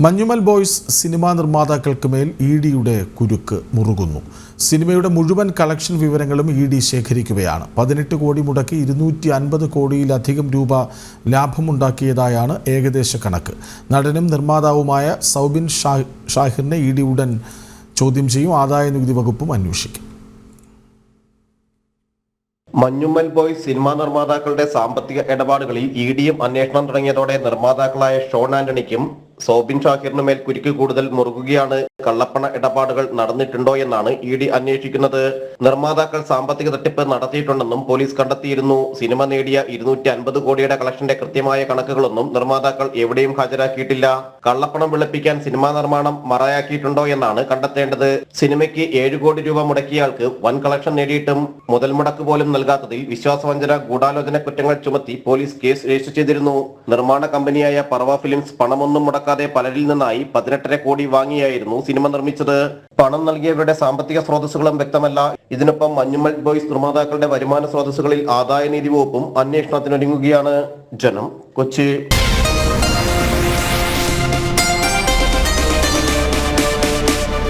Manjummel boys cinema നിർമ്മാതാക്കൾക്ക് മേൽ ഇഡിയുടെ കുരുക്ക് മുറുകുന്നു. സിനിമയുടെ മുഴുവൻ കളക്ഷൻ വിവരങ്ങളും ഇഡി ശേഖരിക്കുകയാണ്. 18 കോടി മുടക്കി 250 കോടിയിലധികം രൂപ ലാഭമുണ്ടാക്കിയതായാണ് ഏകദേശ കണക്ക്. നടനും നിർമ്മാതാവുമായ സൗബിൻ ഷാഹിറിനെ ഇഡി ഉടൻ ചോദ്യം ചെയ്യും. ആദായനികുതി വകുപ്പും അന്വേഷിക്കും. മഞ്ഞുമൽ ബോയ്സ് സിനിമാ നിർമ്മാതാക്കളുടെ സാമ്പത്തിക ഇടപാടുകളിൽ ഇഡിയും അന്വേഷണം തുടങ്ങിയതോടെ നിർമ്മാതാക്കളായ ഷോൺ ആന്റണിക്കും സൗബിൻ ഷാഹിറിനുമേൽ കുരുക്ക് കൂടുതൽ മുറുകുകയാണ്. കള്ളപ്പണ ഇടപാടുകൾ നടന്നിട്ടുണ്ടോ എന്നാണ് ഇഡി അന്വേഷിക്കുന്നത്. നിർമ്മാതാക്കൾ സാമ്പത്തിക തട്ടിപ്പ് നടത്തിയിട്ടുണ്ടെന്നും പോലീസ് കണ്ടെത്തിയിരുന്നു. സിനിമ നേടിയ 250 കോടിയുടെ കളക്ഷന്റെ കൃത്യമായ കണക്കുകളൊന്നും നിർമ്മാതാക്കൾ എവിടെയും ഹാജരാക്കിയിട്ടില്ല. കള്ളപ്പണം വെളുപ്പിക്കാൻ സിനിമാ നിർമ്മാണം മറയാക്കിയിട്ടുണ്ടോ എന്നാണ് കണ്ടെത്തേണ്ടത്. സിനിമയ്ക്ക് 7 കോടി രൂപ മുടക്കിയയാൾക്ക് വൻ കളക്ഷൻ നേടിയിട്ടും മുതൽ മുടക്ക് പോലും നൽകാത്തതിൽ വിശ്വാസവഞ്ചന, ഗൂഢാലോചന കുറ്റങ്ങൾ ചുമത്തി പോലീസ് കേസ് രജിസ്റ്റർ ചെയ്തിരുന്നു. നിർമ്മാണ കമ്പനിയായ പറവ ഫിലിംസ് പണമൊന്നും മുടക്കാതെ പലരിൽ നിന്നായി 18.5 കോടി വാങ്ങിയായിരുന്നു സിനിമ നിർമ്മിച്ചത്. പണം നൽകിയവരുടെ സാമ്പത്തിക സ്രോതസ്സുകളും വ്യക്തമല്ല. ഇതിനൊപ്പം മഞ്ഞുമൽ ബോയ്സ് നിർമ്മാതാക്കളുടെ വരുമാന സ്രോതസ്സുകളിൽ ആദായനികുതി വകുപ്പും അന്വേഷണത്തിനൊരുങ്ങുകയാണ്. ജനം, കൊച്ചി.